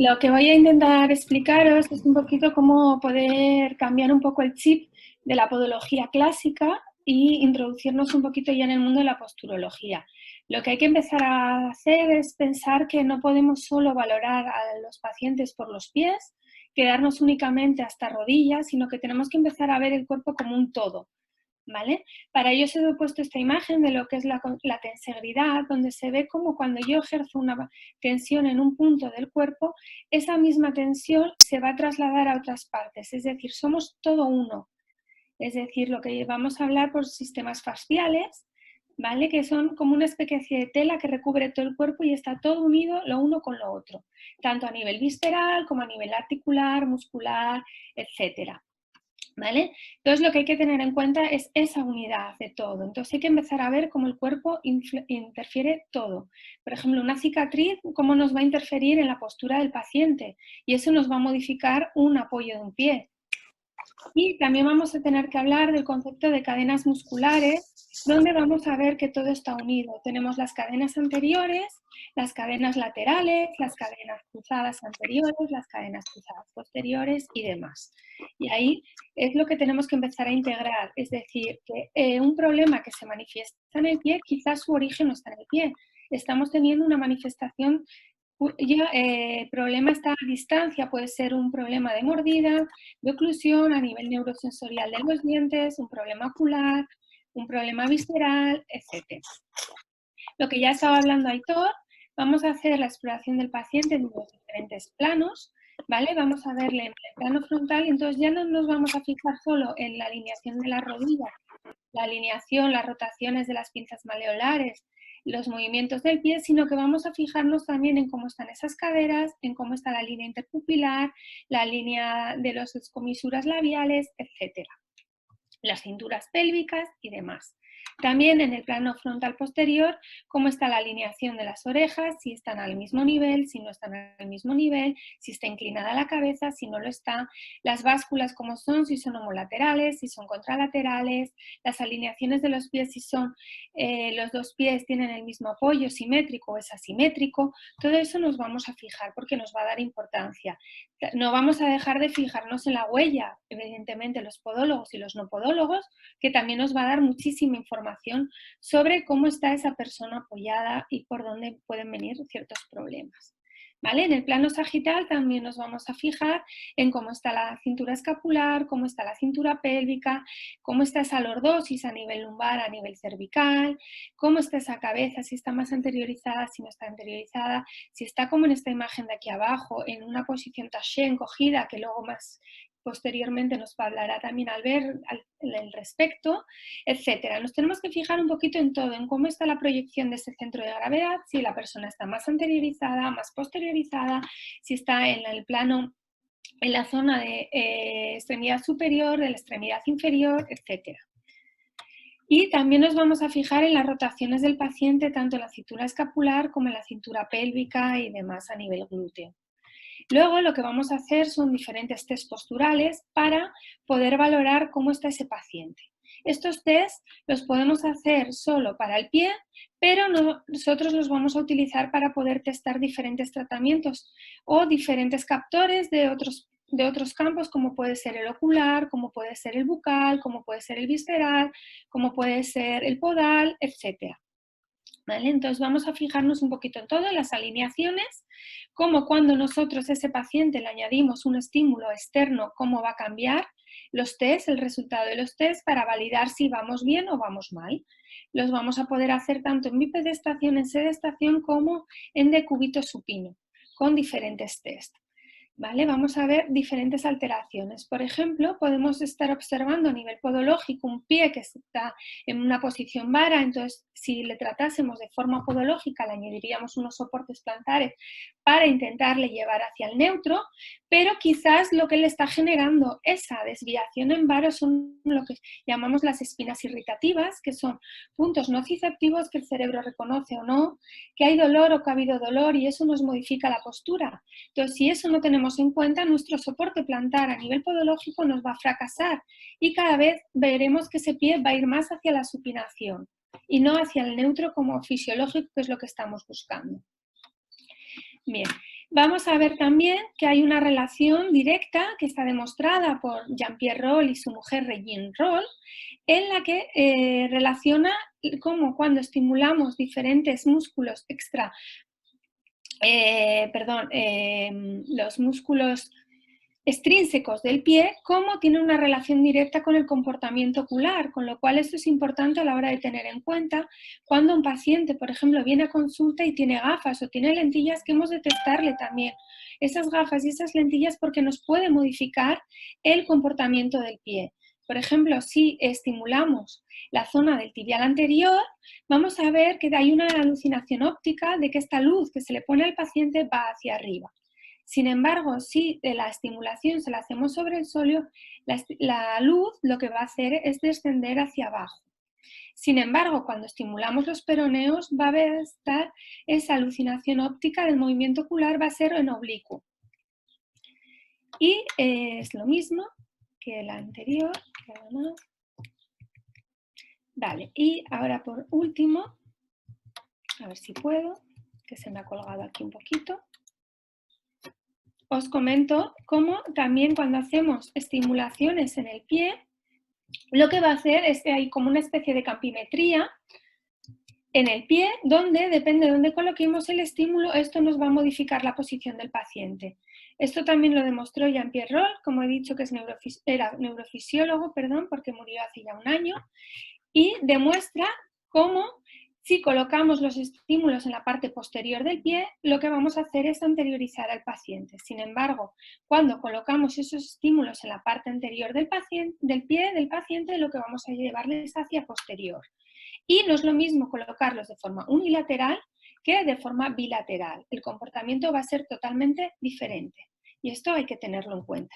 Lo que voy a intentar explicaros es un poquito cómo poder cambiar un poco el chip de la podología clásica y introducirnos un poquito ya en el mundo de la posturología. Lo que hay que empezar a hacer es pensar que no podemos solo valorar a los pacientes por los pies, quedarnos únicamente hasta rodillas, sino que tenemos que empezar a ver el cuerpo como un todo, ¿vale? Para ello os he puesto esta imagen de lo que es la tensegridad, donde se ve como cuando yo ejerzo una tensión en un punto del cuerpo, esa misma tensión se va a trasladar a otras partes, es decir, somos todo uno. Es decir, lo que vamos a hablar por sistemas fasciales, ¿vale? Que son como una especie de tela que recubre todo el cuerpo y está todo unido lo uno con lo otro, tanto a nivel visceral como a nivel articular, muscular, etcétera. ¿Vale? Entonces lo que hay que tener en cuenta es esa unidad de todo. Entonces hay que empezar a ver cómo el cuerpo interfiere todo. Por ejemplo, una cicatriz, cómo nos va a interferir en la postura del paciente y eso nos va a modificar un apoyo de un pie. Y también vamos a tener que hablar del concepto de cadenas musculares, donde vamos a ver que todo está unido. Tenemos las cadenas anteriores, las cadenas laterales, las cadenas cruzadas anteriores, las cadenas cruzadas posteriores y demás. Y ahí es lo que tenemos que empezar a integrar, es decir, que un problema que se manifiesta en el pie, quizás su origen no está en el pie. Estamos teniendo una manifestación. Ya, el problema está a distancia, puede ser un problema de mordida, de oclusión a nivel neurosensorial de los dientes, un problema ocular, un problema visceral, etc. Lo que ya estaba hablando Aitor, vamos a hacer la exploración del paciente en los diferentes planos, ¿vale? Vamos a verle en el plano frontal y entonces ya no nos vamos a fijar solo en la alineación de la rodilla, la alineación, las rotaciones de las pinzas maleolares, los movimientos del pie, sino que vamos a fijarnos también en cómo están esas caderas, en cómo está la línea interpupilar, la línea de las comisuras labiales, etc. Las cinturas pélvicas y demás. También en el plano frontal posterior, cómo está la alineación de las orejas, si están al mismo nivel, si no están al mismo nivel, si está inclinada la cabeza, si no lo está, las básculas cómo son, si son homolaterales, si son contralaterales, las alineaciones de los pies, si son los dos pies tienen el mismo apoyo, simétrico o es asimétrico, todo eso nos vamos a fijar porque nos va a dar importancia. No vamos a dejar de fijarnos en la huella, evidentemente los podólogos y los no podólogos, que también nos va a dar muchísima información sobre cómo está esa persona apoyada y por dónde pueden venir ciertos problemas. ¿Vale? En el plano sagital también nos vamos a fijar en cómo está la cintura escapular, cómo está la cintura pélvica, cómo está esa lordosis a nivel lumbar, a nivel cervical, cómo está esa cabeza, si está más anteriorizada, si no está anteriorizada, si está como en esta imagen de aquí abajo, en una posición taché encogida, que luego más posteriormente nos hablará también al ver el respecto, etcétera. Nos tenemos que fijar un poquito en todo, en cómo está la proyección de ese centro de gravedad, si la persona está más anteriorizada, más posteriorizada, si está en el plano, en la zona de extremidad superior, de la extremidad inferior, etcétera. Y también nos vamos a fijar en las rotaciones del paciente, tanto en la cintura escapular como en la cintura pélvica y demás a nivel glúteo. Luego lo que vamos a hacer son diferentes test posturales para poder valorar cómo está ese paciente. Estos test los podemos hacer solo para el pie, pero nosotros los vamos a utilizar para poder testar diferentes tratamientos o diferentes captores de otros campos, como puede ser el ocular, como puede ser el bucal, como puede ser el visceral, como puede ser el podal, etc. ¿Vale? Entonces vamos a fijarnos un poquito en todo, en las alineaciones, como cuando nosotros a ese paciente le añadimos un estímulo externo, cómo va a cambiar los test, el resultado de los test para validar si vamos bien o vamos mal. Los vamos a poder hacer tanto en bipedestación, en sedestación, como en decúbito supino, con diferentes test. ¿Vale? Vamos a ver diferentes alteraciones. Por ejemplo, podemos estar observando a nivel podológico un pie que está en una posición vara, entonces si le tratásemos de forma podológica le añadiríamos unos soportes plantares para intentarle llevar hacia el neutro, pero quizás lo que le está generando esa desviación en varo son lo que llamamos las espinas irritativas, que son puntos nociceptivos que el cerebro reconoce o no, que hay dolor o que ha habido dolor y eso nos modifica la postura. Entonces, si eso no tenemos en cuenta, nuestro soporte plantar a nivel podológico nos va a fracasar y cada vez veremos que ese pie va a ir más hacia la supinación y no hacia el neutro como fisiológico, que es lo que estamos buscando. Bien, Vamos a ver también que hay una relación directa que está demostrada por Jean-Pierre Roll y su mujer Regine Roll, en la que relaciona cómo cuando estimulamos diferentes músculos los músculos extrínsecos del pie, cómo tiene una relación directa con el comportamiento ocular, con lo cual esto es importante a la hora de tener en cuenta cuando un paciente, por ejemplo, viene a consulta y tiene gafas o tiene lentillas, que hemos de testarle también esas gafas y esas lentillas porque nos puede modificar el comportamiento del pie. Por ejemplo, si estimulamos la zona del tibial anterior, vamos a ver que hay una alucinación óptica de que esta luz que se le pone al paciente va hacia arriba. Sin embargo, si la estimulación se la hacemos sobre el sóleo, la luz lo que va a hacer es descender hacia abajo. Sin embargo, cuando estimulamos los peroneos va a estar esa alucinación óptica del movimiento ocular, va a ser en oblicuo. Y es lo mismo que la anterior. Vale, y ahora por último, a ver si puedo, que se me ha colgado aquí un poquito. Os comento cómo también cuando hacemos estimulaciones en el pie, lo que va a hacer es que hay como una especie de campimetría en el pie, donde depende de dónde coloquemos el estímulo, esto nos va a modificar la posición del paciente. Esto también lo demostró Jean-Pierre Roll, como he dicho que era neurofisiólogo, porque murió hace ya un año, y demuestra cómo si colocamos los estímulos en la parte posterior del pie, lo que vamos a hacer es anteriorizar al paciente. Sin embargo, cuando colocamos esos estímulos en la parte anterior del pie del paciente, lo que vamos a llevarles es hacia posterior. Y no es lo mismo colocarlos de forma unilateral que de forma bilateral. El comportamiento va a ser totalmente diferente. Y esto hay que tenerlo en cuenta.